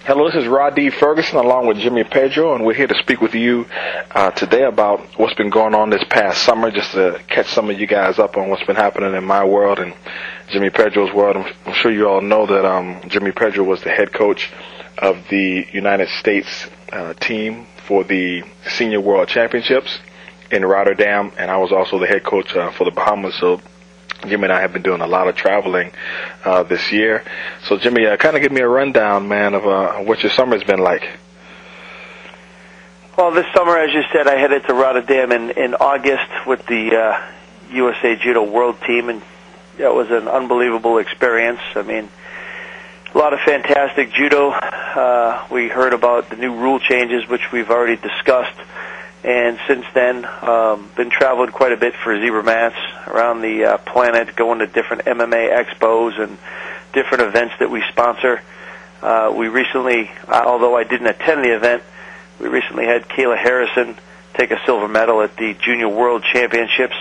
Hello, this is Rhadi Ferguson along with Jimmy Pedro, and we're here to speak with you today about what's been going on this past summer, just to catch some of you guys up on what's been happening in my world and Jimmy Pedro's world. I'm sure you all know that Jimmy Pedro was the head coach of the United States team for the Senior World Championships in Rotterdam, and I was also the head coach for the Bahamas, so Jimmy and I have been doing a lot of traveling this year. So, Jimmy, kind of give me a rundown, man, of what your summer's been like. Well, this summer, as you said, I headed to Rotterdam in August with the USA Judo World Team, and that was an unbelievable experience. I mean, a lot of fantastic judo. We heard about the new rule changes, which we've already discussed. And since then, been traveling quite a bit for zebra mats around the planet, going to different MMA expos and different events that we sponsor. We recently, although I didn't attend the event, we recently had Kayla Harrison take a silver medal at the Junior World Championships.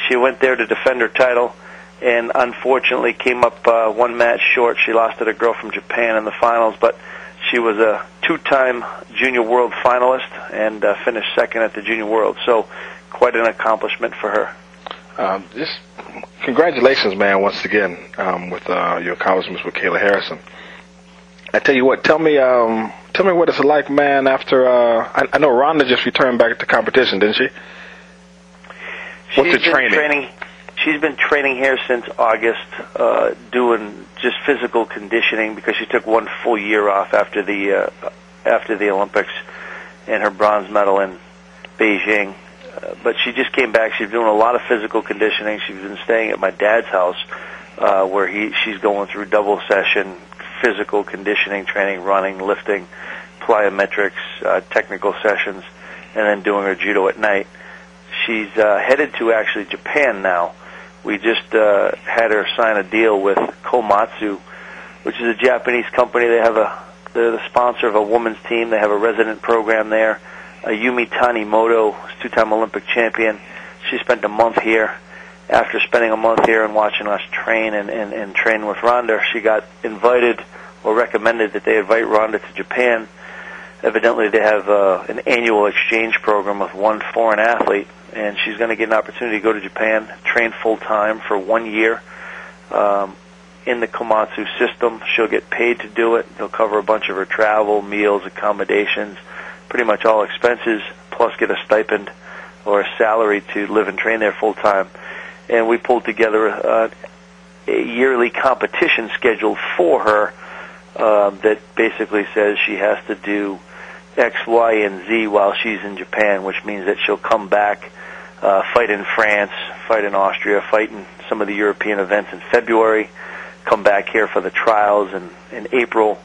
She went there to defend her title and unfortunately came up one match short. She lost to a girl from Japan in the finals, but she was a two-time Junior World finalist and finished second at the Junior World. So quite an accomplishment for her. Just congratulations, man, once again, with your accomplishments with Kayla Harrison. I tell you what, tell me what it's like, man, after, I know Rhonda just returned back to competition, didn't she? What's the training? She's been training here since August, doing just physical conditioning because she took one full year off after the Olympics and her bronze medal in Beijing. But she just came back. She's doing a lot of physical conditioning. She's been staying at my dad's house, where she's going through double session physical conditioning training, running, lifting, plyometrics, technical sessions, and then doing her judo at night. She's headed to actually Japan now. We just had her sign a deal with Komatsu, which is a Japanese company. They're the sponsor of a women's team. They have a resident program there. Yumi Tanimoto, two-time Olympic champion. She spent a month here. After spending a month here and watching us train and train with Rhonda, she got invited or recommended that they invite Rhonda to Japan. Evidently, they have an annual exchange program with one foreign athlete, and she's going to get an opportunity to go to Japan, train full-time for 1 year in the Komatsu system. She'll get paid to do it. They'll cover a bunch of her travel, meals, accommodations, pretty much all expenses, plus get a stipend or a salary to live and train there full-time. And we pulled together a yearly competition schedule for her that basically says she has to do X, Y, and Z while she's in Japan, which means that she'll come back, fight in France, fight in Austria, fight in some of the European events in February, come back here for the trials in April,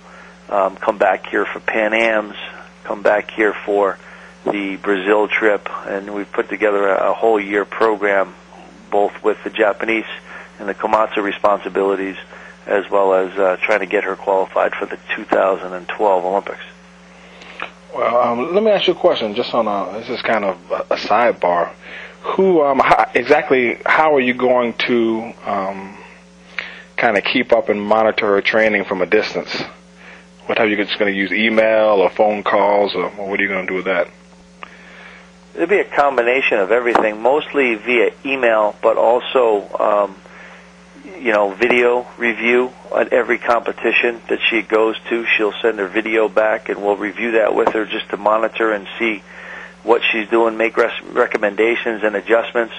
come back here for Pan Ams, come back here for the Brazil trip, and we've put together a whole year program, both with the Japanese and the Komatsu responsibilities, as well as trying to get her qualified for the 2012 Olympics. Well, let me ask you a question, just on this is kind of a sidebar. How are you going to kind of keep up and monitor her training from a distance? What are you just going to use, email or phone calls, or what are you going to do with that? It'll be a combination of everything, mostly via email, but also, video review at every competition that she goes to. She'll send her video back, and we'll review that with her just to monitor and see what she's doing, make recommendations and adjustments.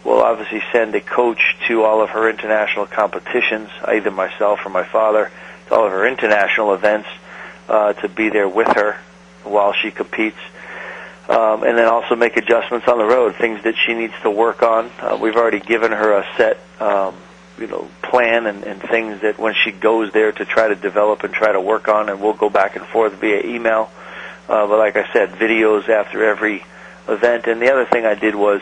We'll obviously send a coach to all of her international competitions, either myself or my father, to all of her international events to be there with her while she competes. And then also make adjustments on the road, things that she needs to work on. We've already given her a set plan and things that when she goes there to try to develop and try to work on, and we'll go back and forth via email. But like I said, videos after every event. And the other thing I did was,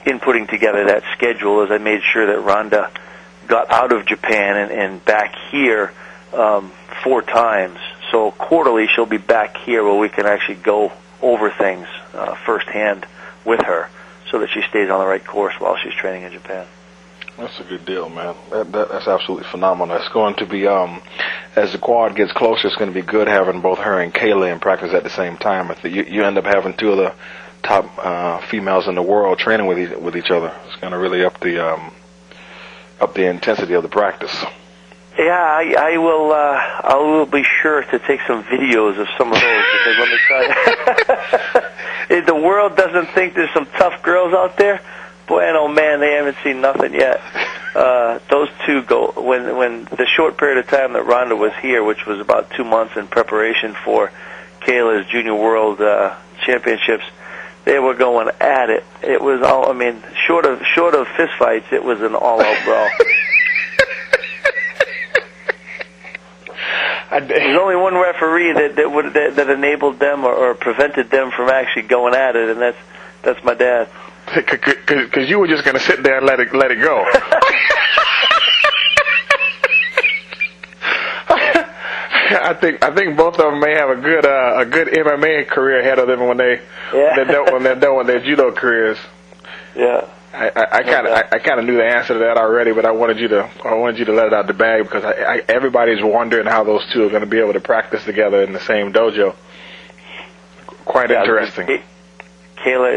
in putting together that schedule, is I made sure that Rhonda got out of Japan and back here 4 times. So quarterly she'll be back here where we can actually go over things firsthand with her so that she stays on the right course while she's training in Japan. That's a good deal, man. That's absolutely phenomenal. It's going to be as the quad gets closer, it's going to be good having both her and Kayla in practice at the same time. You end up having two of the top females in the world training with each other. It's going to really up the intensity of the practice. Yeah, I will be sure to take some videos of some of those, because let me tell you, if the world doesn't think there's some tough girls out there, boy, oh man, they haven't seen nothing yet. Those two go, when the short period of time that Rhonda was here, which was about 2 months in preparation for Kayla's Junior World Championships, they were going at it. It was all, I mean, short of fist fights, it was an all-out brawl. There's only one referee that enabled them or prevented them from actually going at it, and that's my dad. Because you were just going to sit there and let it go. I think both of them may have a good MMA career ahead of them when they're done with their judo careers. Yeah. I kind of knew the answer to that already, but I wanted you to let it out the bag, because everybody's wondering how those two are going to be able to practice together in the same dojo. Quite interesting. Kayla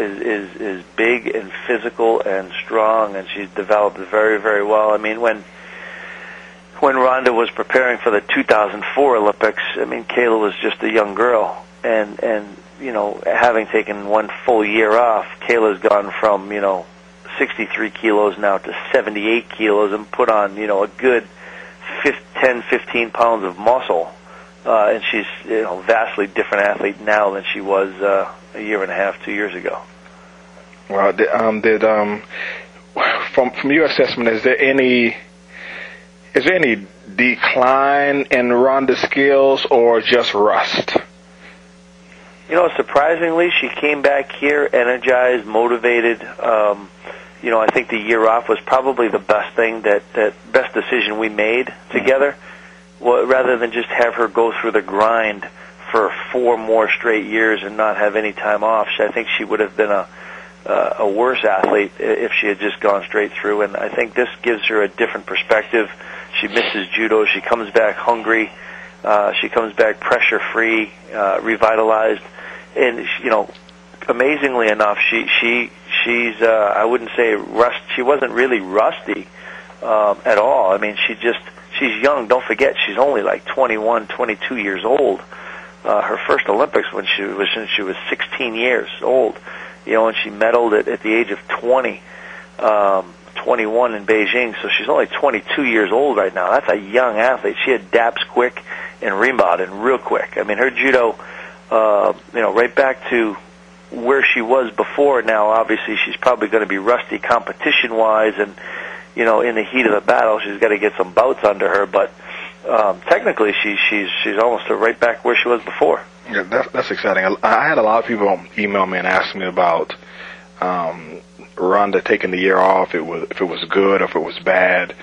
is big and physical and strong, and she's developed very, very well. I mean, when Rhonda was preparing for the 2004 Olympics, I mean, Kayla was just a young girl, and you know, having taken one full year off, Kayla's gone from 63 kilos now to 78 kilos and put on, a good 10, 15 pounds of muscle. And she's vastly different athlete now than she was a year and a half, 2 years ago. Well, from your assessment, is there any decline in Rhonda's skills or just rust? Surprisingly, she came back here energized, motivated. I think the year off was probably the best decision we made together. Well, rather than just have her go through the grind for 4 more straight years and not have any time off, I think she would have been a worse athlete if she had just gone straight through. And I think this gives her a different perspective. She misses judo. She comes back hungry. She comes back pressure-free, revitalized. And, amazingly enough, she's I wouldn't say she wasn't really rusty at all. I mean, she's young. Don't forget, she's only like 21, 22 years old. Her first Olympics when she was 16 years old, and she medaled at the age of 21 in Beijing. So she's only 22 years old right now. That's a young athlete. She adapts quick and rebounded real quick. I mean, her judo, right back to where she was before. Now, obviously, she's probably going to be rusty competition-wise, and in the heat of the battle, she's got to get some bouts under her. But technically, she's almost right back where she was before. Yeah, that's exciting. I had a lot of people email me and ask me about Rhonda taking the year off. If it was good or if it was bad.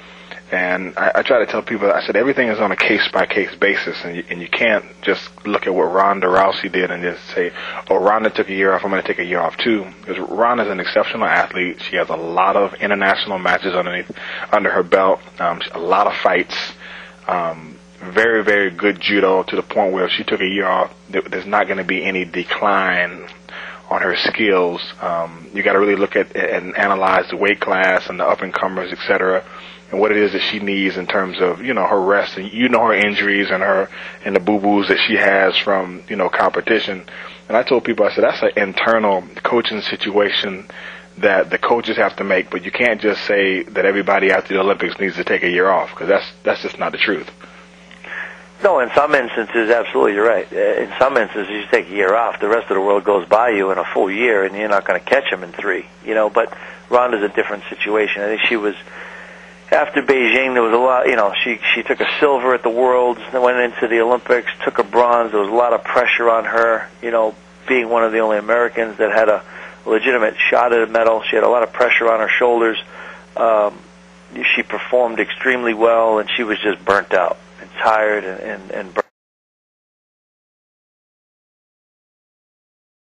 And I try to tell people, I said everything is on a case-by-case basis, and you can't just look at what Ronda Rousey did and just say, oh, Rhonda took a year off, I'm going to take a year off too. Because Rhonda's an exceptional athlete. She has a lot of international matches under her belt, a lot of fights, very, very good judo, to the point where if she took a year off, there's not going to be any decline on her skills. You got to really look at and analyze the weight class and the up-and-comers, etc., and what it is that she needs in terms of, her rest, and her injuries and the boo-boos that she has from, competition. And I told people, I said, that's an internal coaching situation that the coaches have to make, but you can't just say that everybody after the Olympics needs to take a year off, because that's just not the truth. No, in some instances, absolutely, you're right. In some instances, you take a year off, the rest of the world goes by you in a full year, and you're not going to catch them in 3, But Rhonda's a different situation. I think she was, after Beijing, there was a lot, she took a silver at the Worlds, then went into the Olympics, took a bronze. There was a lot of pressure on her, being one of the only Americans that had a legitimate shot at a medal. She had a lot of pressure on her shoulders. She performed extremely well, and she was just burnt out and tired and burnt